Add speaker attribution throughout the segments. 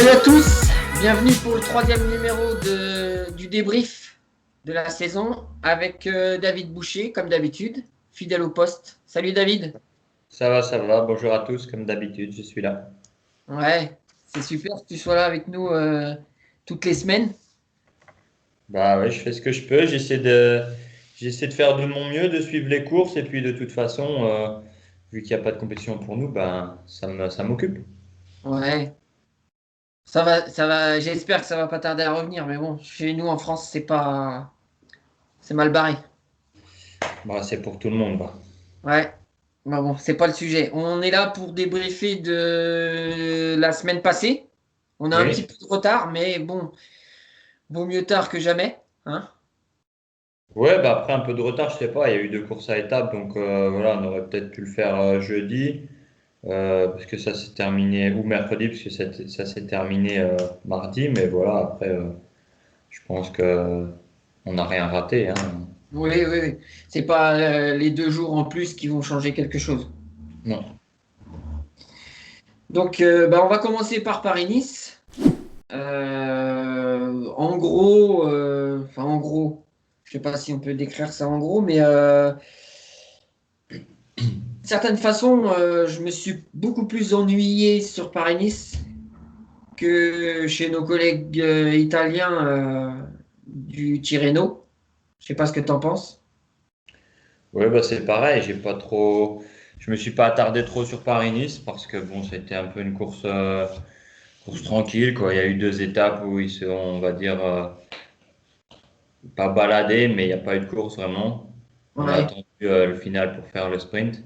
Speaker 1: Salut à tous, bienvenue pour le troisième numéro du débrief de la saison avec David Boucher, comme d'habitude, fidèle au poste. Salut David.
Speaker 2: Ça va. Bonjour à tous, comme d'habitude, je suis là.
Speaker 1: Ouais, c'est super que tu sois là avec nous toutes les semaines.
Speaker 2: Bah ouais, je fais ce que je peux. J'essaie de faire de mon mieux, de suivre les courses. Et puis de toute façon, vu qu'il n'y a pas de compétition pour nous, ben, ça m'occupe.
Speaker 1: Ouais, ça va, j'espère que ça va pas tarder à revenir, mais bon, chez nous en France, c'est mal barré.
Speaker 2: Bah, c'est pour tout le monde. Bah.
Speaker 1: Ouais, bah bon, c'est pas le sujet. On est là pour débriefer de la semaine passée. On a un petit
Speaker 2: Oui.
Speaker 1: peu de retard, mais bon, vaut mieux tard que jamais, hein.
Speaker 2: Ouais, bah après un peu de retard, je sais pas. Il y a eu deux courses à étapes, donc voilà, on aurait peut-être pu le faire jeudi, parce que ça s'est terminé, ou mercredi, parce que ça s'est terminé mardi. Mais voilà, après, je pense que on n'a rien raté, hein.
Speaker 1: Oui, oui, oui. C'est pas les 2 jours en plus qui vont changer quelque chose.
Speaker 2: Non.
Speaker 1: Donc, bah, on va commencer par Paris-Nice. En gros, enfin en gros, je sais pas si on peut décrire ça en gros, mais d'une certaine façon, je me suis beaucoup plus ennuyé sur Paris-Nice que chez nos collègues italiens du Tirreno. Je sais pas ce que tu en penses.
Speaker 2: Ouais, bah c'est pareil, je me suis pas attardé trop sur Paris-Nice parce que bon, c'était un peu une course tranquille, quoi. Il y a eu deux étapes où ils se sont, on va dire, pas baladés, mais il n'y a pas eu de course vraiment. On a
Speaker 1: Ouais.
Speaker 2: attendu le final pour faire le sprint.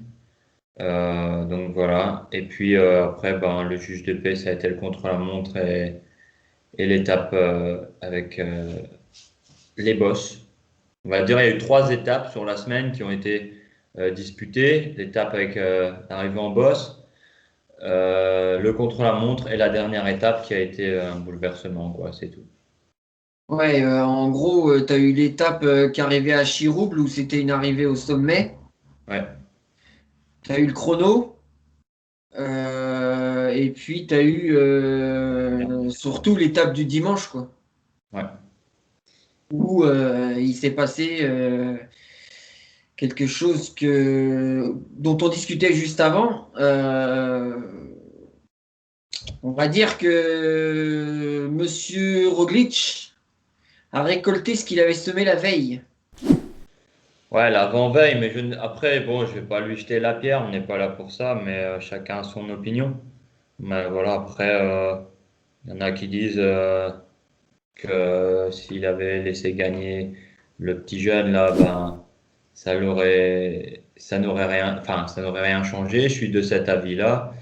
Speaker 2: Donc voilà. Et puis après, ben, le juge de paix, ça a été le contre-la-montre et l'étape avec les bosses. On va dire, il y a eu trois étapes sur la semaine qui ont été disputées. L'étape avec l'arrivée en bosse, le contre-la-montre et la dernière étape qui a été un bouleversement, quoi, c'est tout.
Speaker 1: Ouais, en gros, tu as eu l'étape qui arrivait à Chirouble où c'était une arrivée au sommet.
Speaker 2: Ouais,
Speaker 1: Tu as eu le chrono. Et puis tu as eu surtout l'étape du dimanche, quoi.
Speaker 2: ouais.
Speaker 1: Où il s'est passé quelque chose dont on discutait juste avant. On va dire que Monsieur Roglic a récolté ce qu'il avait semé la veille.
Speaker 2: Ouais, l'avant-veille, mais après, bon, je vais pas lui jeter la pierre, on n'est pas là pour ça, mais chacun a son opinion. Mais voilà, après, il y en a qui disent que s'il avait laissé gagner le petit jeune là, ben ça n'aurait rien, enfin ça n'aurait rien changé. Je suis de cet avis-là.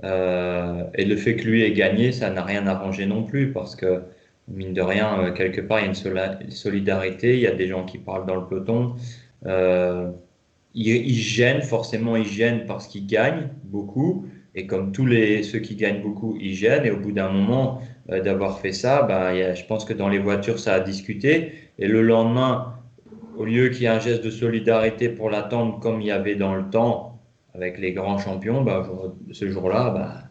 Speaker 2: Et le fait que lui ait gagné, ça n'a rien arrangé non plus parce que mine de rien, quelque part il y a une solidarité. Il y a des gens qui parlent dans le peloton. Euh, ils gênent, forcément ils gênent parce qu'ils gagnent beaucoup. Et comme ceux qui gagnent beaucoup, ils gênent. Et au bout d'un moment d'avoir fait ça, ben, je pense que dans les voitures, ça a discuté. Et le lendemain, au lieu qu'il y ait un geste de solidarité pour l'attendre comme il y avait dans le temps avec les grands champions, ben, ce jour-là, ben,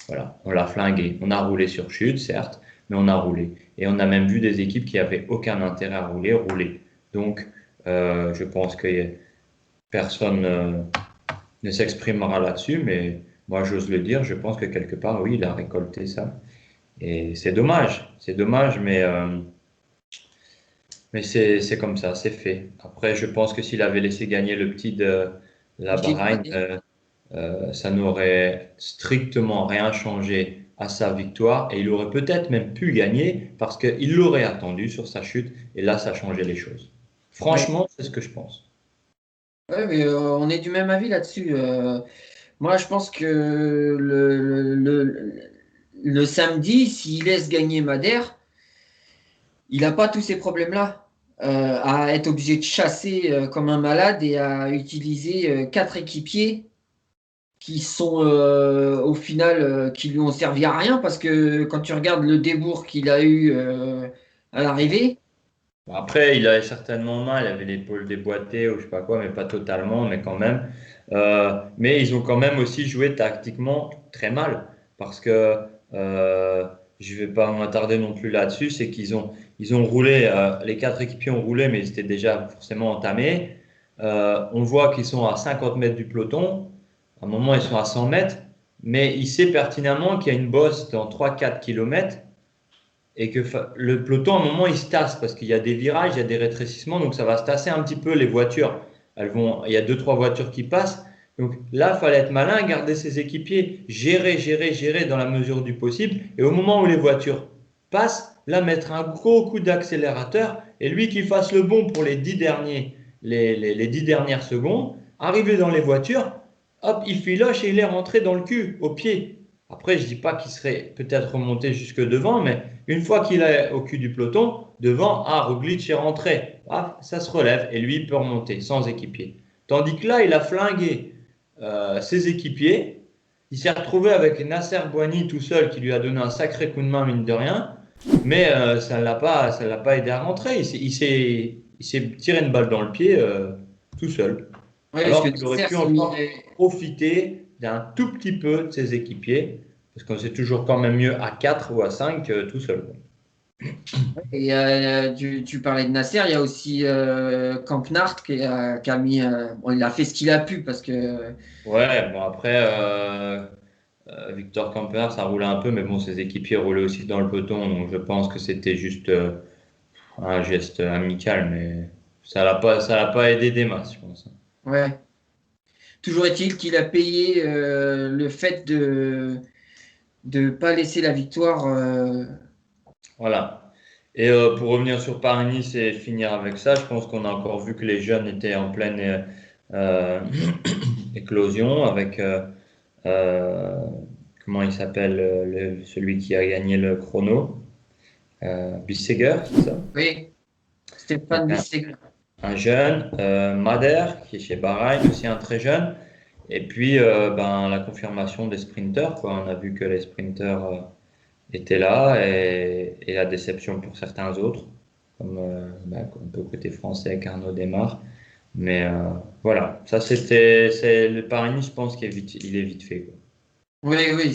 Speaker 2: voilà, on l'a flingué. On a roulé sur chute, certes, mais on a roulé. Et on a même vu des équipes qui avaient aucun intérêt à rouler, rouler. Donc, je pense que personne ne s'exprimera là-dessus, mais moi j'ose le dire, je pense que quelque part, oui, il a récolté ça. Et c'est dommage, mais c'est comme ça, c'est fait. Après, je pense que s'il avait laissé gagner le petit de la
Speaker 1: Gilles
Speaker 2: Bahreïn,
Speaker 1: Madé.
Speaker 2: ça n'aurait strictement rien changé à sa victoire et il aurait peut-être même pu gagner parce qu'il l'aurait attendu sur sa chute et là, ça a changé les choses.
Speaker 1: Ouais.
Speaker 2: Franchement, c'est ce que je pense.
Speaker 1: Ouais, mais on est du même avis là-dessus. Moi, je pense que le samedi, s'il laisse gagner Madère, il n'a pas tous ces problèmes-là. À être obligé de chasser comme un malade et à utiliser quatre équipiers qui sont au final qui lui ont servi à rien parce que quand tu regardes le débours qu'il a eu à l'arrivée,
Speaker 2: Bon, après, il avait certainement mal, il avait l'épaule déboîtée ou je sais pas quoi, mais pas totalement, mais quand même. Mais ils ont quand même aussi joué tactiquement très mal parce que je vais pas m'attarder non plus là-dessus, c'est ils ont roulé, les 4 équipiers ont roulé, mais ils étaient déjà forcément entamés. On voit qu'ils sont à 50 mètres du peloton. À un moment, ils sont à 100 mètres, mais il sait pertinemment qu'il y a une bosse dans 3-4 kilomètres et que le peloton, à un moment, il se tasse parce qu'il y a des virages, il y a des rétrécissements, donc ça va se tasser un petit peu les voitures. Il y a 2-3 voitures qui passent. Donc là, il fallait être malin, garder ses équipiers, gérer dans la mesure du possible. Et au moment où les voitures passent, là, mettre un gros coup d'accélérateur et lui qui fasse le bon pour les 10 dernières secondes, arriver dans les voitures, hop, il filoche et il est rentré dans le cul, au pied. Après, je dis pas qu'il serait peut-être remonté jusque devant, mais une fois qu'il est au cul du peloton, devant, Roglic est rentré. Ah, ça se relève et lui, il peut remonter sans équipier. Tandis que là, il a flingué ses équipiers. Il s'est retrouvé avec Nasser Bouhanni tout seul qui lui a donné un sacré coup de main, mine de rien. Mais ça ne l'a pas aidé à rentrer. Il s'est tiré une balle dans le pied tout seul.
Speaker 1: Ouais, parce que
Speaker 2: Alors qu'il aurait
Speaker 1: Nasser
Speaker 2: pu
Speaker 1: s'est mis.
Speaker 2: encore profiter d'un tout petit peu de ses équipiers. Parce que c'est toujours quand même mieux à 4 ou à 5 tout seul.
Speaker 1: Et tu parlais de Nasser, il y a aussi Campenart qui a mis. Bon, il a fait ce qu'il a pu parce que.
Speaker 2: Ouais, bon après, Victor Camper, ça roulait un peu, mais bon, ses équipiers roulaient aussi dans le peloton, donc je pense que c'était juste un geste amical, mais ça l'a pas aidé des masses, je pense.
Speaker 1: Ouais. Toujours est-il qu'il a payé le fait de ne pas laisser la victoire.
Speaker 2: Voilà. Et pour revenir sur Paris-Nice et finir avec ça, je pense qu'on a encore vu que les jeunes étaient en pleine euh, éclosion avec euh, comment il s'appelle, celui qui a gagné le chrono, Bissegger, c'est ça?
Speaker 1: Oui,
Speaker 2: Donc
Speaker 1: Stéphane Bissegler.
Speaker 2: un jeune, Mader, qui est chez Bahreïn, aussi un très jeune. Et puis, la confirmation des sprinters, quoi. On a vu que les sprinters étaient là et la déception pour certains autres, comme un peu côté français avec Arnaud Démarre. Mais voilà, c'est le Paris-Nice, je pense il est vite fait, quoi.
Speaker 1: Oui, oui,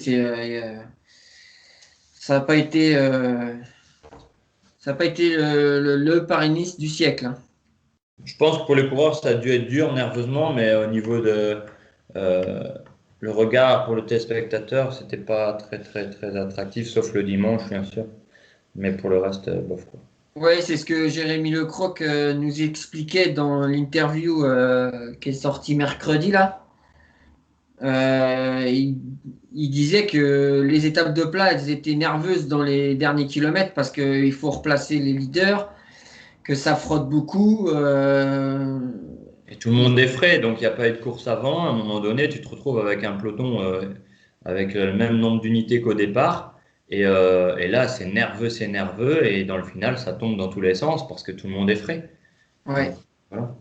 Speaker 1: ça n'a pas été, ça a pas été le Paris-Nice du siècle, hein.
Speaker 2: Je pense que pour les coureurs, ça a dû être dur nerveusement, mais au niveau de euh, le regard pour le téléspectateur, c'était pas très très très attractif, sauf le dimanche, bien sûr. Mais pour le reste, bof quoi.
Speaker 1: Oui, c'est ce que Jérémy Lecroc nous expliquait dans l'interview qui est sortie mercredi là. Euh, il, il disait que les étapes de plat, elles étaient nerveuses dans les derniers kilomètres parce qu'il faut replacer les leaders, que ça frotte beaucoup.
Speaker 2: Et tout le monde est frais, donc il n'y a pas eu de course avant. À un moment donné, tu te retrouves avec un peloton avec le même nombre d'unités qu'au départ. Et là, c'est nerveux. Et dans le final, ça tombe dans tous les sens parce que tout le monde est frais. Donc,
Speaker 1: Ouais,
Speaker 2: voilà.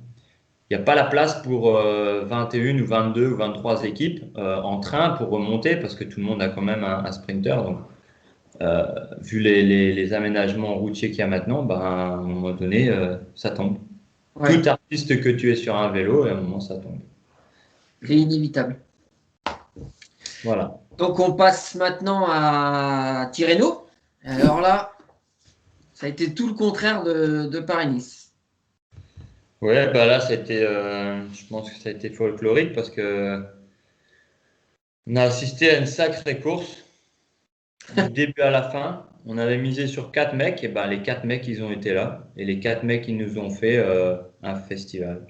Speaker 2: Il n'y a pas la place pour 21 ou 22 ou 23 équipes en train pour remonter parce que tout le monde a quand même un sprinter. Donc, vu les aménagements routiers qu'il y a maintenant, à un moment donné, ça tombe. Tout
Speaker 1: ouais,
Speaker 2: artiste que tu es sur un vélo, et à un moment, ça tombe.
Speaker 1: c'est inévitable.
Speaker 2: Voilà.
Speaker 1: Donc on passe maintenant à Tirreno. Alors là, ça a été tout le contraire de Paris-Nice.
Speaker 2: Ouais, là, je pense que ça a été folklorique parce que on a assisté à une sacrée course du début à la fin. On avait misé sur 4 mecs, et les 4 mecs, ils ont été là. Et les 4 mecs, ils nous ont fait un festival.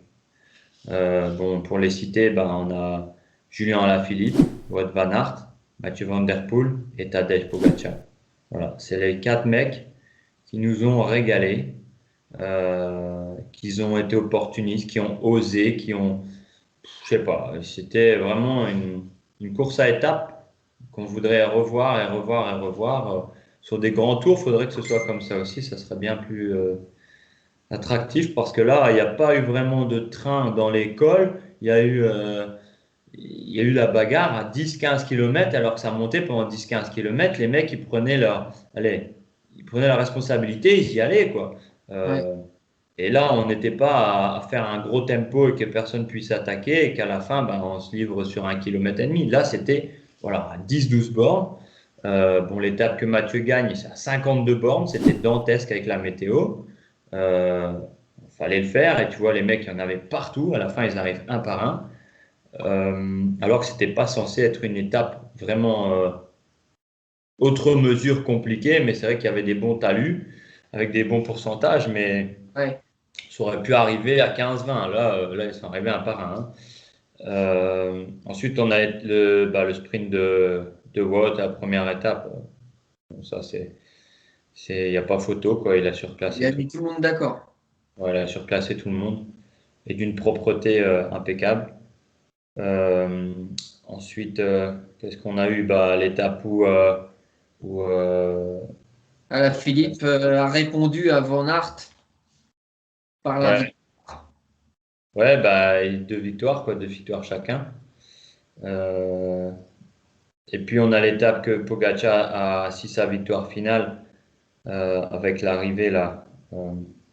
Speaker 2: Bon, pour les citer, on a Julien Alaphilippe, Wout van Aert, Mathieu Van Der Poel et Tadej Pogacar. Voilà, c'est les 4 mecs qui nous ont régalé, qui ont été opportunistes, qui ont osé, je sais pas, c'était vraiment une course à étapes qu'on voudrait revoir et revoir et revoir. Sur des grands tours, il faudrait que ce soit comme ça aussi, ça serait bien plus attractif parce que là, il n'y a pas eu vraiment de train dans les cols. Il y a eu la bagarre à 10-15 km alors que ça montait pendant 10-15 km. Les mecs, ils prenaient la responsabilité, ils y allaient, quoi.
Speaker 1: Ouais,
Speaker 2: Euh, et là, on n'était pas à faire un gros tempo et que personne puisse attaquer et qu'à la fin, on se livre sur 1,5 km. Là, c'était voilà, à 10-12 bornes. Bon, l'étape que Mathieu gagne, c'est à 52 bornes, c'était dantesque avec la météo. Fallait le faire et tu vois, les mecs, il y en avait partout. À la fin, ils arrivent un par un. Alors que c'était pas censé être une étape vraiment autre mesure compliquée, mais c'est vrai qu'il y avait des bons talus avec des bons pourcentages, mais
Speaker 1: Ouais.
Speaker 2: ça aurait pu arriver à 15-20. Là, ils sont arrivés un par un. Hein. Ensuite, on a le sprint de Wout à la première étape. Bon, ça, il n'y a pas photo, quoi. Il a
Speaker 1: Il
Speaker 2: surclassé
Speaker 1: a
Speaker 2: tout.
Speaker 1: mis tout le monde d'accord.
Speaker 2: Voilà, il a surclassé tout le monde et d'une propreté impeccable. Euh, Ensuite, qu'est-ce qu'on a eu? Bah, l'étape où
Speaker 1: Philippe a répondu à Van Aert par la
Speaker 2: ouais,
Speaker 1: victoire.
Speaker 2: ouais, bah, 2 victoires, quoi, 2 victoires chacun. Euh, et puis on a l'étape que Pogacar a assis sa victoire finale avec l'arrivée là.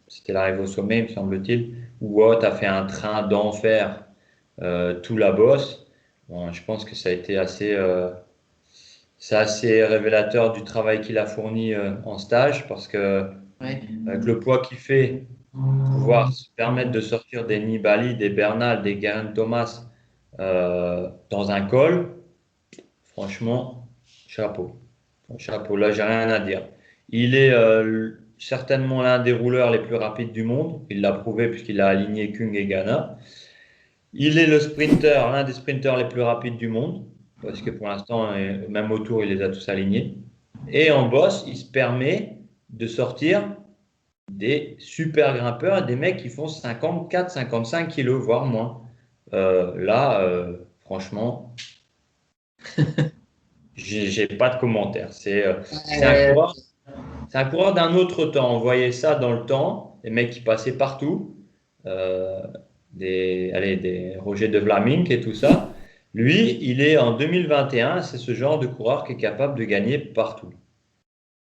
Speaker 2: C'était l'arrivée au sommet, me semble-t-il, où Wout a fait un train d'enfer tout la bosse. Bon, je pense que ça a été c'est assez révélateur du travail qu'il a fourni en stage parce que
Speaker 1: Ouais.
Speaker 2: avec le poids qu'il fait, pouvoir se permettre de sortir des Nibali, des Bernal, des Geraint Thomas dans un col, franchement, chapeau. Chapeau, là, j'ai rien à dire. Il est certainement l'un des rouleurs les plus rapides du monde. Il l'a prouvé puisqu'il a aligné Kung et Ghana. Il est le sprinter, l'un des sprinters les plus rapides du monde, parce que pour l'instant, même au tour, il les a tous alignés. Et en boss, il se permet de sortir des super grimpeurs, des mecs qui font 54, 55 kilos, voire moins. Franchement, j'ai pas de commentaires.
Speaker 1: Euh,
Speaker 2: C'est un coureur d'un autre temps. On voyait ça dans le temps, des mecs qui passaient partout, euh, des Roger de Vlaming et tout ça. Lui, il est en 2021, c'est ce genre de coureur qui est capable de gagner partout.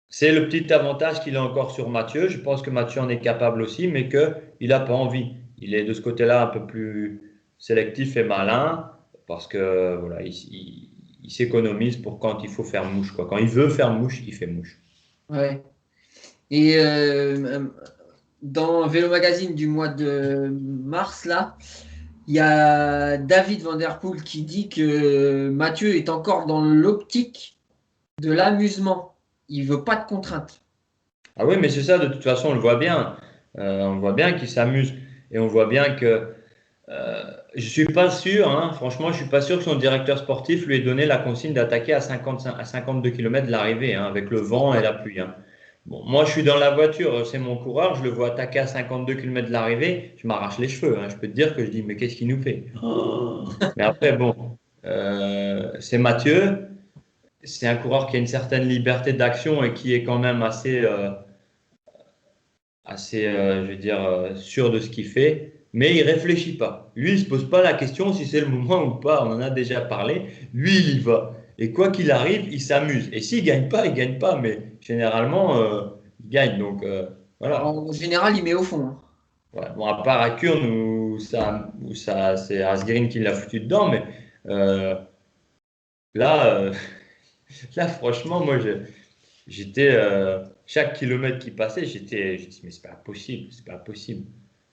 Speaker 2: C'est le petit avantage qu'il a encore sur Mathieu. Je pense que Mathieu en est capable aussi, mais qu'il n'a pas envie. Il est de ce côté-là un peu plus sélectif et malin parce que voilà, il s'économise pour quand il faut faire mouche, quoi. Quand il veut faire mouche, il fait mouche.
Speaker 1: ouais. Et dans Vélo Magazine du mois de mars, là, il y a David Van Der Poel qui dit que Mathieu est encore dans l'optique de l'amusement. Il veut pas de contraintes.
Speaker 2: Ah oui, mais c'est ça, de toute façon, on le voit bien. On voit bien qu'il s'amuse. Et on voit bien que je suis pas sûr, hein, franchement, je suis pas sûr que son directeur sportif lui ait donné la consigne d'attaquer à 55, à 52 km de l'arrivée, hein, avec le vent et la pluie. Hein. Bon, moi, je suis dans la voiture, c'est mon coureur, je le vois attaquer à 52 km de l'arrivée, je m'arrache les cheveux. Hein. Je peux te dire que je dis, mais qu'est-ce qu'il nous fait? Oh. Mais après, bon, c'est Mathieu, c'est un coureur qui a une certaine liberté d'action et qui est quand même assez, je veux dire, sûr de ce qu'il fait, mais il réfléchit pas. Lui, il se pose pas la question si c'est le moment ou pas. On en a déjà parlé. Lui, il y va. Et quoi qu'il arrive, il s'amuse. Et s'il gagne pas, il gagne pas. Mais généralement, il gagne. Donc voilà.
Speaker 1: En général, il met au fond. Hein.
Speaker 2: Ouais. Bon, à part à Kurn où ça, c'est Asgreen qui l'a foutu dedans. Mais euh, là, là, franchement, j'étais chaque kilomètre qui passait, j'ai dit mais c'est pas possible, c'est pas possible.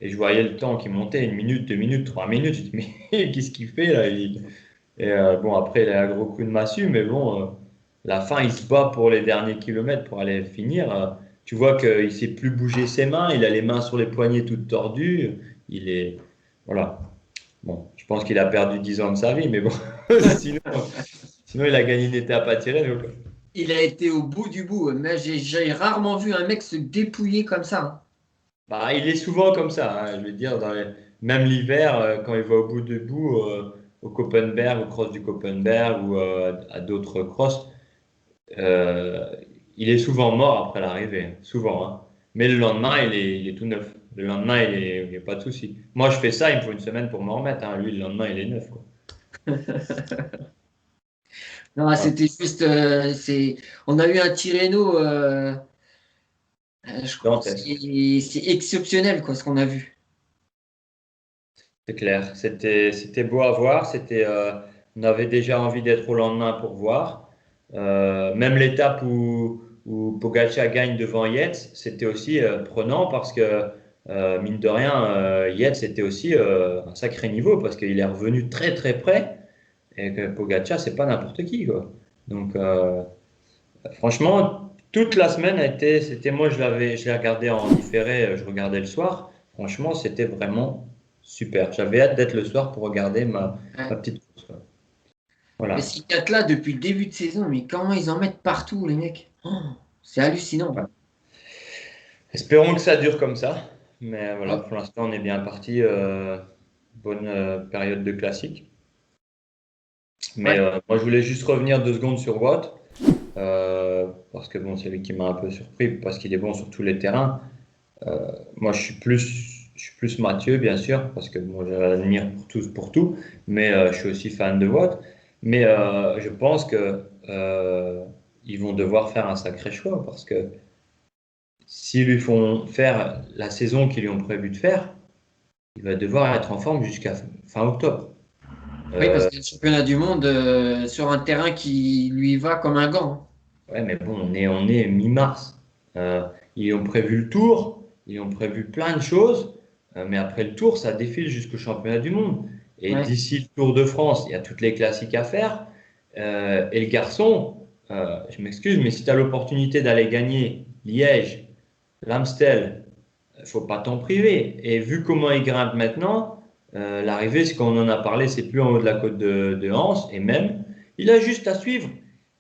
Speaker 2: Et je voyais le temps qui montait, 1 minute, 2 minutes, 3 minutes. Je dis mais qu'est-ce qu'il fait là? Et bon après il a un gros coup de massue, mais bon la fin il se bat pour les derniers kilomètres pour aller finir. Tu vois qu'il sait plus bouger ses mains, il a les mains sur les poignets toutes tordues. Il est voilà. Bon, je pense qu'il a perdu 10 ans de sa vie, mais bon sinon il a gagné une étape à tirer. Donc,
Speaker 1: Il a été au bout du bout. Mais j'ai rarement vu un mec se dépouiller comme ça. Hein.
Speaker 2: bah, il est souvent comme ça, hein, je veux dire, même l'hiver, quand il va au bout du bout, au Koppenberg, au cross du Koppenberg ou à d'autres crosses, euh, il est souvent mort après l'arrivée, hein, souvent. Hein. Mais le lendemain, il est tout neuf. Le lendemain, il n'y a pas de souci. Moi, je fais ça, il me faut une semaine pour m'en remettre. Hein. Lui, le lendemain, il est neuf. Quoi.
Speaker 1: Non,
Speaker 2: Voilà.
Speaker 1: c'était juste. On a eu un Tirreno.
Speaker 2: Dantesque,
Speaker 1: C'est exceptionnel, quoi, ce qu'on a vu.
Speaker 2: c'est clair. C'était beau à voir. On avait déjà envie d'être au lendemain pour voir. Même l'étape où Pogacar gagne devant Yates, c'était aussi prenant parce que, mine de rien, Yates était aussi un sacré niveau parce qu'il est revenu très très près et que Pogacar, c'est pas n'importe qui, quoi. Donc, franchement, toute la semaine moi je l'ai regardé en différé, je regardais le soir. Franchement, c'était vraiment super. J'avais hâte d'être le soir pour regarder ma
Speaker 1: Ouais.
Speaker 2: petite course, quoi.
Speaker 1: Mais
Speaker 2: Voilà.
Speaker 1: ces quatre-là, depuis le début de saison, mais comment ils en mettent partout, les mecs? C'est hallucinant.
Speaker 2: Ouais. Espérons que ça dure comme ça. Mais voilà,
Speaker 1: Ouais.
Speaker 2: pour l'instant, on est bien parti. Bonne période de classique. Mais
Speaker 1: Ouais.
Speaker 2: moi, je voulais juste revenir 2 secondes sur Watt. Parce que bon, c'est lui qui m'a un peu surpris parce qu'il est bon sur tous les terrains. Moi, je suis plus Mathieu, bien sûr, parce que bon, je l'admire pour tout, mais je suis aussi fan de Watt. Mais je pense que ils vont devoir faire un sacré choix parce que s'ils lui font faire la saison qu'ils lui ont prévu de faire, il va devoir être en forme jusqu'à fin octobre.
Speaker 1: Oui, parce
Speaker 2: Euh,
Speaker 1: que le championnat du monde sur un terrain qui lui va comme un gant.
Speaker 2: ouais, mais bon, on est mi-mars. Ils ont prévu le tour, ils ont prévu plein de choses, mais après le tour, ça défile jusqu'au championnat du monde. Et
Speaker 1: Ouais.
Speaker 2: d'ici le Tour de France, il y a toutes les classiques à faire. Et le garçon, je m'excuse, mais si tu as l'opportunité d'aller gagner Liège, l'Amstel, il faut pas t'en priver. Et vu comment il grimpe maintenant, l'arrivée, c'est qu'on en a parlé, c'est plus en haut de la côte de Hans, et même, il a juste à suivre.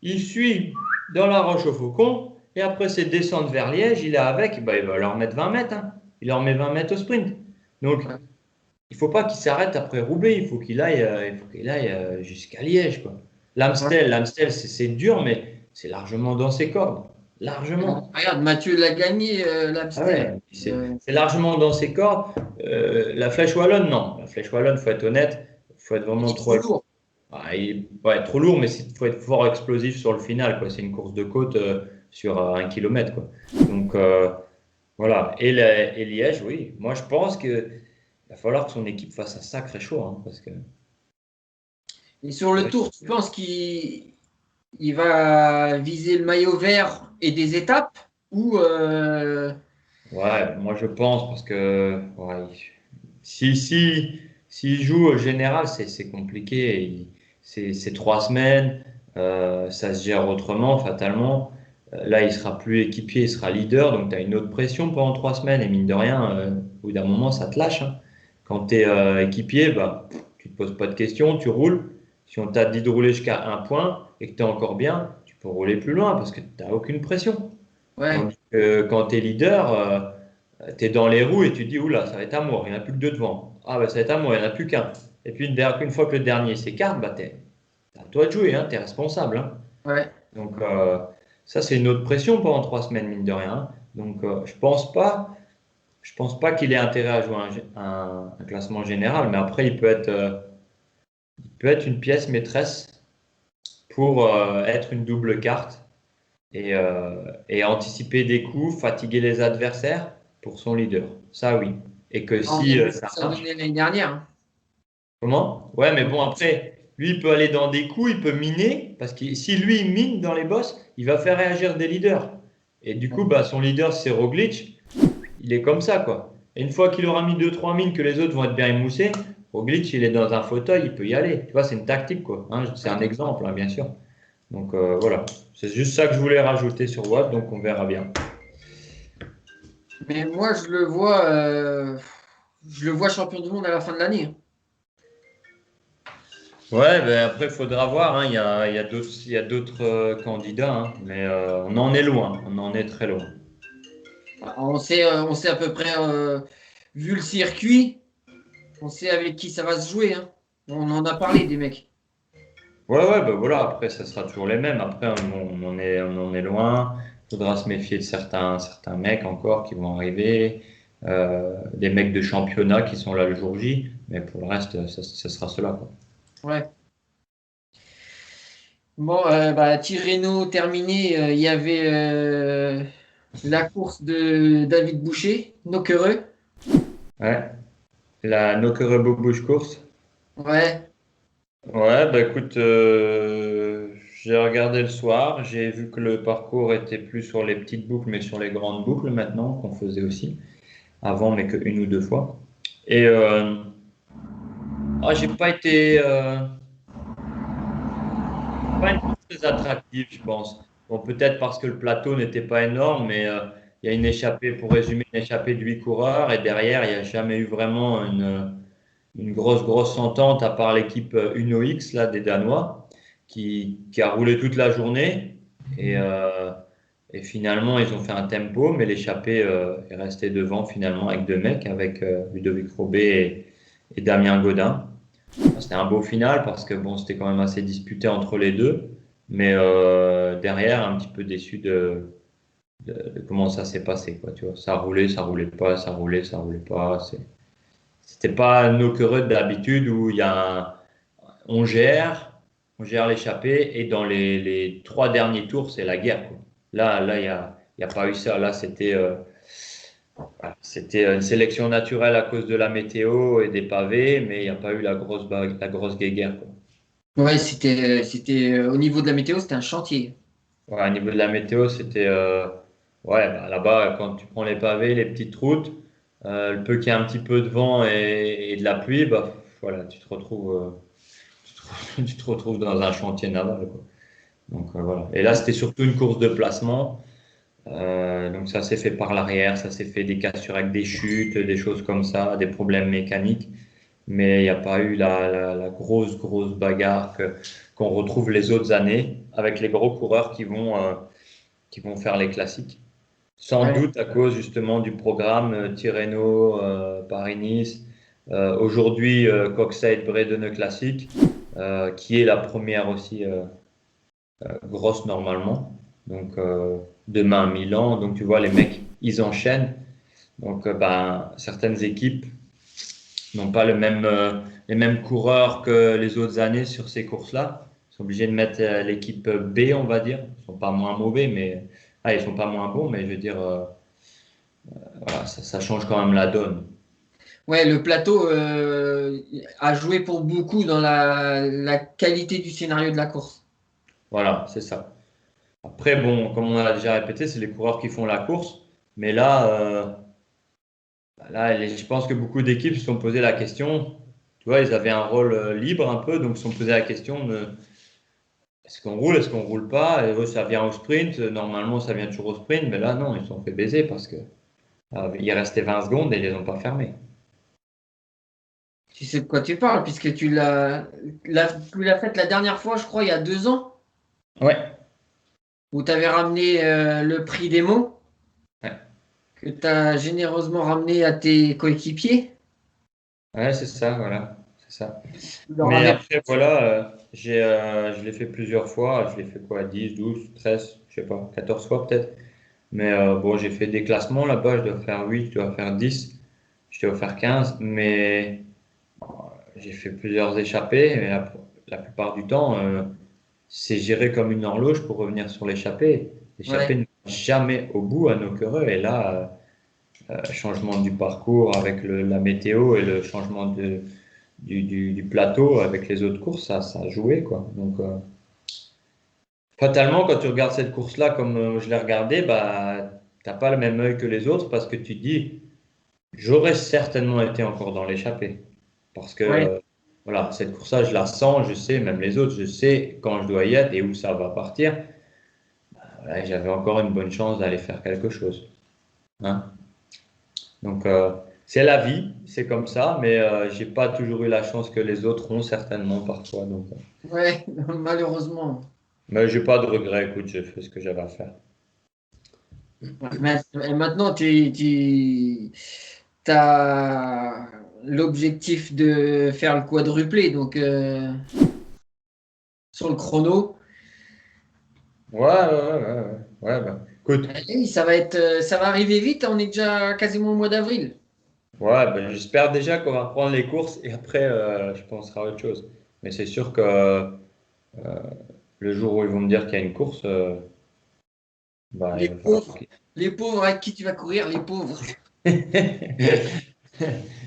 Speaker 2: Il suit dans la Roche au Faucon, et après c'est descendre vers Liège, il est avec, bah, il va leur mettre 20 mètres, hein. Il leur met 20 mètres au sprint. Donc,
Speaker 1: Ouais.
Speaker 2: il faut pas qu'il s'arrête après Roubaix, il faut qu'il aille jusqu'à Liège, quoi.
Speaker 1: Ouais.
Speaker 2: L'Amstel, c'est dur, mais c'est largement dans ses cordes. Largement.
Speaker 1: Regarde, Mathieu l'a gagné,
Speaker 2: Ah
Speaker 1: l'Amstel.
Speaker 2: ouais, c'est largement dans ses cordes. La Flèche Wallonne, non. La Flèche Wallonne, faut être honnête, faut être
Speaker 1: Il
Speaker 2: vraiment
Speaker 1: est trop
Speaker 2: trop,
Speaker 1: lourd.
Speaker 2: ouais, trop lourd, mais il faut être fort explosif sur le final, quoi. C'est une course de côte sur 1 kilomètre, quoi. Donc voilà. Et Liège, oui. Moi, je pense qu'il va falloir que son équipe fasse un sacré choix, hein, parce que
Speaker 1: Et sur
Speaker 2: c'est
Speaker 1: le
Speaker 2: vrai.
Speaker 1: tour, tu penses qu'il va viser le maillot vert et des étapes ou
Speaker 2: Ouais, moi je pense parce que ouais, s'il joue au général, c'est compliqué. C'est 3 semaines, ça se gère autrement, fatalement. Là, il sera plus équipier, il sera leader, donc tu as une autre pression pendant 3 semaines. Et mine de rien, au bout d'un moment, ça te lâche, hein. Quand tu es équipier, bah, tu te poses pas de questions, tu roules. Si on t'a dit de rouler jusqu'à un point et que tu es encore bien, tu peux rouler plus loin parce que tu n'as aucune pression.
Speaker 1: ouais,
Speaker 2: Tandis que quand tu es leader, tu es dans les roues et tu dis, oula, ça va être à moi, il n'y en a plus que deux devant. Ah, bah, ça va être à moi, il n'y en a plus qu'un. Et puis, une fois que le dernier s'écarte, bah, c'est à toi de jouer, hein, tu es responsable, hein.
Speaker 1: ouais.
Speaker 2: Donc, ça, c'est une autre pression pendant 3 semaines, mine de rien, hein. Donc, je pense pas qu'il ait intérêt à jouer un classement général, mais après, il peut être une pièce maîtresse pour être une double carte et anticiper des coups, fatiguer les adversaires pour son leader. Ça, oui. Et que
Speaker 1: On
Speaker 2: si
Speaker 1: a vu ce que
Speaker 2: ça
Speaker 1: ça
Speaker 2: marche.
Speaker 1: donnait l'année dernière. Hein.
Speaker 2: Comment? Ouais, mais
Speaker 1: On a
Speaker 2: bon,
Speaker 1: vu ce-
Speaker 2: après, lui, il peut aller dans des coups, il peut miner, parce que si lui, il mine dans les bosses, il va faire réagir des leaders. Et du coup, bah, son leader, c'est Roglic, il est comme ça, quoi. Et une fois qu'il aura mis deux trois mines, que les autres vont être bien émoussés, Roglic, il est dans un fauteuil, il peut y aller. Tu vois, c'est une tactique, quoi, hein. C'est un exemple, hein, bien sûr. Donc voilà, c'est juste ça que je voulais rajouter sur Watt, donc on verra bien.
Speaker 1: Mais moi, je le vois champion du monde à la fin de l'année. Hein.
Speaker 2: Ouais, ben après, il faudra voir, hein. Il y a d'autres candidats, hein. Mais on en est loin, on en est très loin.
Speaker 1: On sait à peu près, vu le circuit, on sait avec qui ça va se jouer. Hein. On en a parlé des mecs.
Speaker 2: Ouais, ouais, ben voilà, après, ça sera toujours les mêmes. Après, on en est loin. Il faudra se méfier de certains mecs encore qui vont arriver. Des mecs de championnat qui sont là le jour J. Mais pour le reste, ça sera cela, quoi.
Speaker 1: Ouais. Bon, Tirreno terminé, il y avait la course de David Boucher, Nocquereux.
Speaker 2: Ouais, la Nokere Bouche course.
Speaker 1: Ouais,
Speaker 2: Ouais, bah écoute, J'ai regardé le soir, j'ai vu que le parcours était plus sur les petites boucles, mais sur les grandes boucles maintenant, qu'on faisait aussi. Avant, mais que une ou deux fois. Et j'ai pas été. Pas une course très attractive, je pense. Bon, peut-être parce que le plateau n'était pas énorme, mais il y a une échappée, pour résumer, une échappée de 8 coureurs, et derrière, il n'y a jamais eu vraiment une grosse entente, à part l'équipe Uno X, là, des Danois, qui a roulé toute la journée. Et, euh, et finalement, ils ont fait un tempo, mais l'échappée est restée devant, finalement, avec deux mecs, avec Ludovic Robé et Damien Godin. C'était un beau final parce que bon, c'était quand même assez disputé entre les deux, mais derrière, un petit peu déçu de comment ça s'est passé, quoi, tu vois. Ça roulait pas, ça roulait pas. C'était pas nos quereux d'habitude où il y a on on gère l'échappée et dans les trois derniers tours, c'est la guerre, quoi. Là, il y a pas eu ça. Là, c'était une sélection naturelle à cause de la météo et des pavés, mais il n'y a pas eu la grosse guéguerre, quoi.
Speaker 1: Ouais, c'était au niveau de la météo, c'était un chantier.
Speaker 2: Ouais, au niveau de la météo, c'était ouais, bah, là-bas, quand tu prends les pavés, les petites routes, le peu qu'il y a un petit peu de vent et de la pluie, bah voilà, tu te retrouves dans un chantier naval, quoi. Donc voilà. Et là, c'était surtout une course de placement. Donc ça s'est fait par l'arrière, ça s'est fait des cassures avec des chutes, des choses comme ça, des problèmes mécaniques. Mais il n'y a pas eu la grosse bagarre qu'on retrouve les autres années avec les gros coureurs qui vont faire les classiques. Sans
Speaker 1: Ouais.
Speaker 2: doute à cause justement du programme Tirreno, Paris-Nice, aujourd'hui Coxside Bredene Classique, qui est la première aussi grosse normalement. Donc demain Milan, donc tu vois les mecs, ils enchaînent. Donc ben, certaines équipes n'ont pas les mêmes coureurs que les autres années sur ces courses-là. Ils sont obligés de mettre l'équipe B, on va dire. Ils sont pas moins mauvais, mais ils sont pas moins bons, mais je veux dire, voilà, ça change quand même la donne.
Speaker 1: Ouais, le plateau a joué pour beaucoup dans la qualité du scénario de la course.
Speaker 2: Voilà, c'est ça. Après, bon, comme on a déjà répété, c'est les coureurs qui font la course. Mais là, je pense que beaucoup d'équipes se sont posé la question. Tu vois, ils avaient un rôle libre un peu, donc se sont posé la question de est-ce qu'on roule pas? Et eux, ça vient au sprint. Normalement, ça vient toujours au sprint, mais là, non, ils se sont fait baiser parce que il restait 20 secondes et ils les ont pas fermés.
Speaker 1: Tu sais de quoi tu parles, puisque tu l'as fait la dernière fois, je crois, il y a 2 ans,
Speaker 2: Ouais,
Speaker 1: où tu avais ramené le prix des mots,
Speaker 2: ouais,
Speaker 1: que tu as généreusement ramené à tes coéquipiers.
Speaker 2: ouais, c'est ça, voilà, c'est ça.
Speaker 1: Tu leur
Speaker 2: Mais
Speaker 1: avais...
Speaker 2: après, voilà, je l'ai fait plusieurs fois. Je l'ai fait quoi, 10, 12, 13, je sais pas, 14 fois peut-être. Mais bon, j'ai fait des classements là-bas. Je dois faire 8, je dois faire 10, je dois faire 15. Mais j'ai fait plusieurs échappées. Mais la plupart du temps, c'est géré comme une horloge pour revenir sur l'échappée. L'échappée
Speaker 1: Ouais.
Speaker 2: ne va jamais au bout à nos quereux. Et là, changement du parcours avec la météo et le changement du plateau avec les autres courses, ça a joué, quoi. Donc, fatalement, quand tu regardes cette course-là comme je l'ai regardée, bah, t'as pas le même œil que les autres parce que tu te dis, j'aurais certainement été encore dans l'échappée. Parce que,
Speaker 1: Ouais.
Speaker 2: voilà, cette course-là, je la sens, je sais, même les autres, je sais quand je dois y être et où ça va partir. Voilà, j'avais encore une bonne chance d'aller faire quelque chose, hein. Donc, c'est la vie, c'est comme ça, mais j'ai pas toujours eu la chance que les autres ont certainement parfois. Donc,
Speaker 1: Ouais, malheureusement.
Speaker 2: mais j'ai pas de regrets. Écoute, j'ai fait ce que j'avais à faire.
Speaker 1: Et maintenant, tu as l'objectif de faire le quadruplé, donc sur le chrono.
Speaker 2: Bah, écoute,
Speaker 1: Et ça va arriver vite, on est déjà quasiment au mois d'avril.
Speaker 2: ouais, bah, j'espère déjà qu'on va reprendre les courses et après, je penserai à autre chose. Mais c'est sûr que le jour où ils vont me dire qu'il y a une course, bah,
Speaker 1: Les
Speaker 2: il va falloir.
Speaker 1: pauvres, les pauvres avec qui tu vas courir, les pauvres.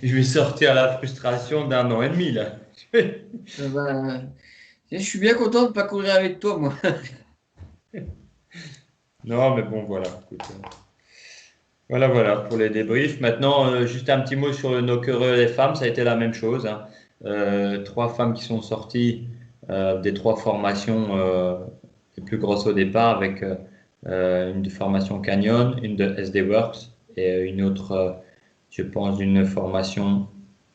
Speaker 2: Je vais sortir la frustration d'un an et demi là.
Speaker 1: Ça va- Et je suis bien content de ne pas courir avec toi, moi.
Speaker 2: Non, mais bon, voilà. Écoute, voilà pour les débriefs. Maintenant, juste un petit mot sur le Nockereux des femmes, ça a été la même chose, hein. 3 femmes qui sont sorties des 3 formations les plus grosses au départ, avec une de formation Canyon, une de SD Works et une autre, je pense, d'une formation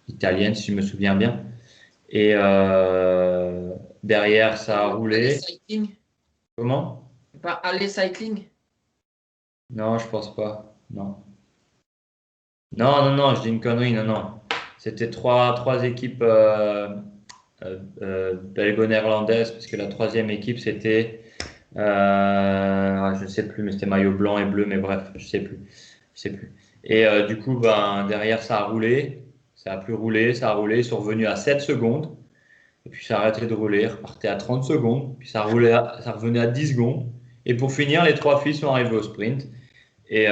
Speaker 2: italienne, si je me souviens bien. Et derrière, ça a
Speaker 1: Aller
Speaker 2: roulé.
Speaker 1: cycling?
Speaker 2: Comment?
Speaker 1: C'est pas aller cycling?
Speaker 2: Non, je pense pas. Non. Non, je dis une connerie, non. C'était trois équipes belgo-néerlandaises, parce que la troisième équipe, c'était, je ne sais plus, mais c'était maillot blanc et bleu, mais bref, je sais plus. Et du coup, ben, derrière, ça a roulé, ça a plus roulé, ça a roulé, ils sont revenus à 7 secondes, et puis ça a arrêté de rouler, repartait à 30 secondes, puis ça revenait à 10 secondes, et pour finir, les 3 filles sont arrivées au sprint. Et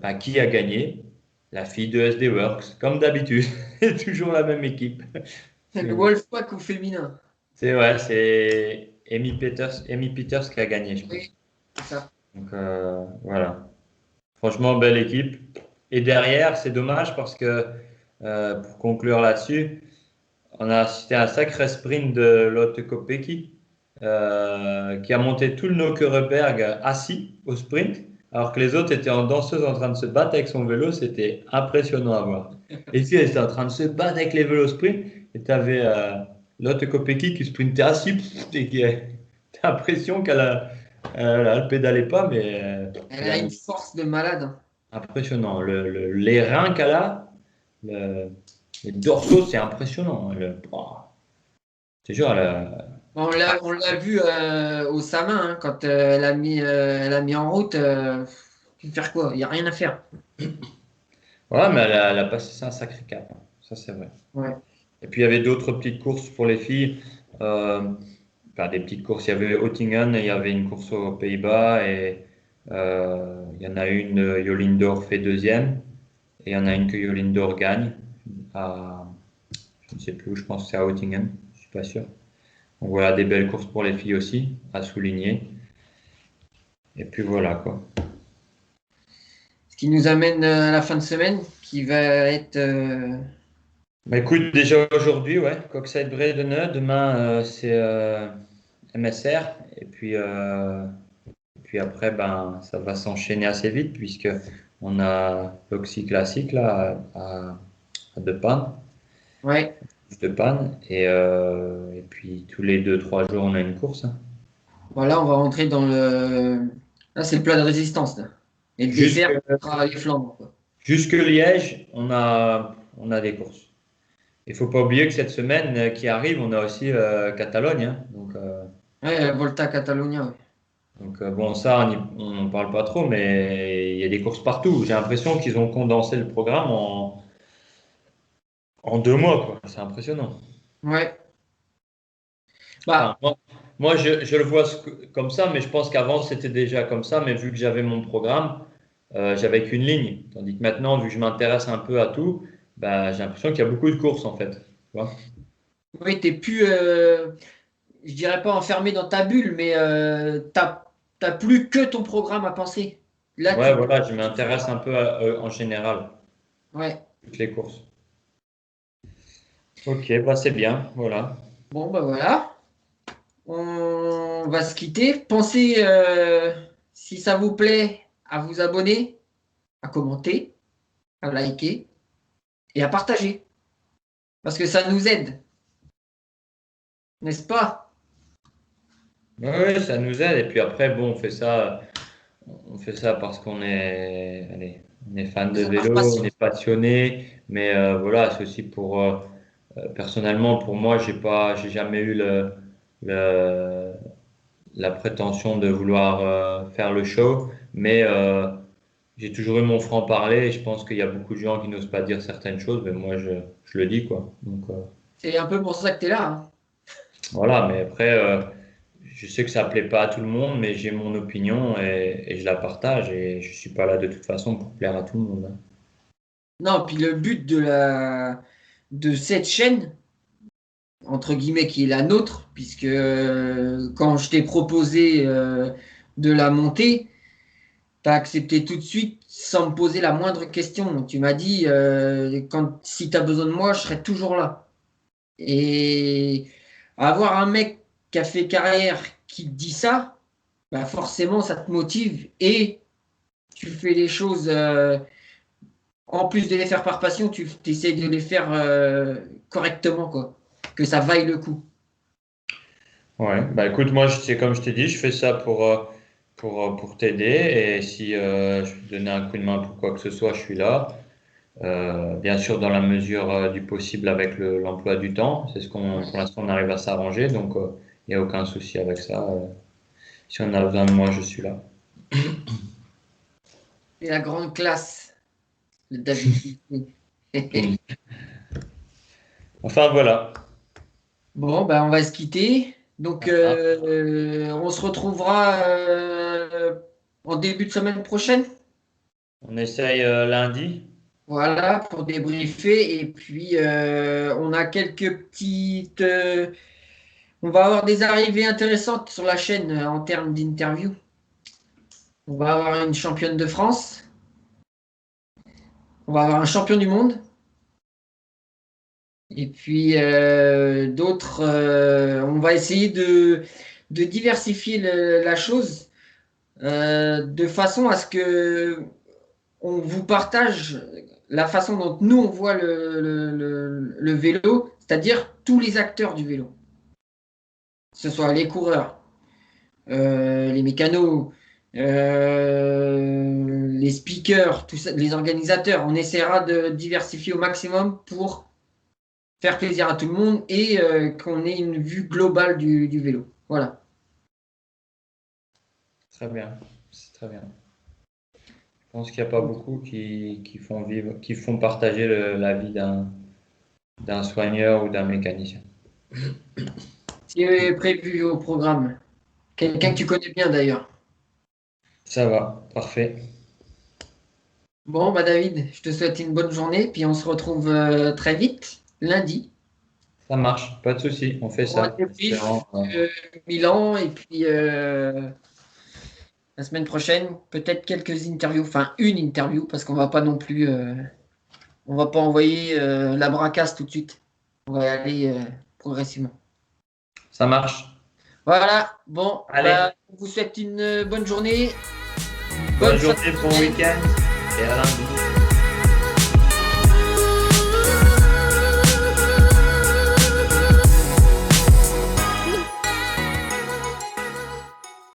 Speaker 2: bah, qui a gagné? La fille de SD Works, comme d'habitude. C'est toujours la même équipe.
Speaker 1: Le Wolfpack au féminin.
Speaker 2: C'est Amy Peters qui a gagné, je pense.
Speaker 1: Oui, c'est ça.
Speaker 2: Donc voilà. Franchement, belle équipe. Et derrière, c'est dommage parce que, pour conclure là-dessus, on a assisté à un sacré sprint de Lotte Kopecky, qui a monté tout le Nockereberg assis au sprint, alors que les autres étaient en danseuse en train de se battre avec son vélo. C'était impressionnant à voir. Et ici, elle était en train de se battre avec les vélos sprint, et tu avais Lotte Kopecky qui sprintait assis, et qui t'as l'impression elle pédalait pas, mais
Speaker 1: Elle a une force de malade, hein.
Speaker 2: impressionnant. Les reins qu'elle a, le- les dorsaux, c'est impressionnant. Oh, je te jure,
Speaker 1: On l'a vu au Samin, hein, quand elle a mis en route. Tu veux faire quoi? Il n'y a rien à faire.
Speaker 2: ouais, mais elle a passé un sacré cap, hein. Ça, c'est vrai.
Speaker 1: Ouais.
Speaker 2: Et puis, il y avait d'autres petites courses pour les filles. Euh, Enfin, des petites courses. Il y avait Oettingen, il y avait une course aux Pays-Bas, et il y en a une, Jolindor fait deuxième, et il y en a une que Jolindor gagne. À, je ne sais plus où, je pense que c'est à Oettingen, je suis pas sûr. Donc voilà, des belles courses pour les filles aussi, à souligner. Et puis voilà, quoi.
Speaker 1: Ce qui nous amène à la fin de semaine, qui va être.
Speaker 2: Bah, écoute, déjà aujourd'hui, ouais, Coxside Bredene, demain c'est MSR, et puis après, ben, ça va s'enchaîner assez vite, puisque on a l'Oxy classique là à De Panne,
Speaker 1: Ouais.
Speaker 2: De Panne, et puis tous les 2-3 jours on a une course, hein.
Speaker 1: Voilà, on va rentrer dans le. Là, c'est le plat de résistance, là. Et le
Speaker 2: Jusque,
Speaker 1: dessert, ce sera les Flandres, quoi.
Speaker 2: jusque Liège, on a des courses. Il faut pas oublier que cette semaine qui arrive, on a aussi Catalogne, hein.
Speaker 1: Ouais, Volta Catalunya, ouais.
Speaker 2: Bon, ça, on n'en parle pas trop, mais il y a des courses partout. J'ai l'impression qu'ils ont condensé le programme en 2 mois, quoi. C'est impressionnant.
Speaker 1: Ouais.
Speaker 2: Enfin,
Speaker 1: Bah,
Speaker 2: moi, je le vois comme ça, mais je pense qu'avant, c'était déjà comme ça. Mais vu que j'avais mon programme, j'avais qu'une ligne. Tandis que maintenant, vu que je m'intéresse un peu à tout, bah, j'ai l'impression qu'il y a beaucoup de courses, en fait. Tu vois.
Speaker 1: oui, t'es plus. Je dirais pas enfermé dans ta bulle, mais t'as plus que ton programme à penser. Là,
Speaker 2: Ouais,
Speaker 1: tu peux.
Speaker 2: voilà, je m'intéresse un peu en général,
Speaker 1: Ouais.
Speaker 2: toutes les courses. Ok, bah c'est bien, voilà.
Speaker 1: Bon, bah voilà. On va se quitter. Pensez, si ça vous plaît, à vous abonner, à commenter, à liker et à partager. Parce que ça nous aide, n'est-ce pas?
Speaker 2: Ouais, ouais, ça nous aide. Et puis après, bon, on fait ça parce qu'on est, allez, on est fan de
Speaker 1: Ça par
Speaker 2: vélo, on
Speaker 1: passion.
Speaker 2: est passionné, mais voilà, c'est aussi pour, personnellement, pour moi, j'ai jamais eu le- la prétention de vouloir faire le show, mais j'ai toujours eu mon franc-parler, et je pense qu'il y a beaucoup de gens qui n'osent pas dire certaines choses, mais moi, je le dis, quoi. Donc,
Speaker 1: C'est un peu pour ça que tu es là, hein.
Speaker 2: voilà, mais après, je sais que ça plaît pas à tout le monde, mais j'ai mon opinion, et je la partage, et je suis pas là de toute façon pour plaire à tout le monde, hein.
Speaker 1: Non, puis le but de cette chaîne, entre guillemets, qui est la nôtre, puisque quand je t'ai proposé de la monter, tu as accepté tout de suite sans me poser la moindre question. Tu m'as dit, si tu as besoin de moi, je serai toujours là. Et avoir un mec qui a fait carrière qui te dit ça, bah forcément, ça te motive et tu fais les choses, en plus de les faire par passion, tu essaies de les faire correctement, quoi. Que ça vaille le coup.
Speaker 2: Ouais, bah écoute, moi, c'est comme je t'ai dit, je fais ça pour t'aider. Et si je peux te donner un coup de main pour quoi que ce soit, je suis là. Bien sûr, dans la mesure du possible avec l'emploi du temps. C'est pour l'instant, on arrive à s'arranger. Donc, il n'y a aucun souci avec ça. Si on a besoin de moi, je suis là.
Speaker 1: Et la grande classe, le David.
Speaker 2: Enfin, voilà.
Speaker 1: Bon, ben, on va se quitter. Donc, on se retrouvera en début de semaine prochaine.
Speaker 2: On essaye lundi.
Speaker 1: Voilà, pour débriefer. Et puis, on a quelques petites. On va avoir des arrivées intéressantes sur la chaîne en termes d'interview. On va avoir une championne de France. On va avoir un champion du monde. Et puis, d'autres. On va essayer de diversifier la chose de façon à ce que on vous partage la façon dont nous on voit le vélo, c'est-à-dire tous les acteurs du vélo, que ce soit les coureurs, les mécanos, les speakers, tout ça, les organisateurs. On essaiera de diversifier au maximum pour faire plaisir à tout le monde et qu'on ait une vue globale du vélo. Voilà.
Speaker 2: Très bien. C'est très bien. Je pense qu'il n'y a pas beaucoup qui font partager la vie d'un soigneur ou d'un mécanicien.
Speaker 1: C'est prévu au programme. Quelqu'un que tu connais bien d'ailleurs.
Speaker 2: Ça va, parfait.
Speaker 1: Bon, bah David, je te souhaite une bonne journée, puis on se retrouve très vite, lundi,
Speaker 2: Ça marche, pas de souci, on fait
Speaker 1: pour un
Speaker 2: ça.
Speaker 1: débrief Milan, et puis la semaine prochaine, peut-être quelques interviews, enfin une interview, parce qu'on va pas non plus, on va pas envoyer la bracasse tout de suite. On va y aller progressivement.
Speaker 2: Ça marche.
Speaker 1: Voilà, bon,
Speaker 2: Allez,
Speaker 1: bah, on vous souhaite une bonne journée,
Speaker 2: bonne
Speaker 1: bonne fin de
Speaker 2: journée, bon
Speaker 1: semaine.
Speaker 2: week-end et à lundi.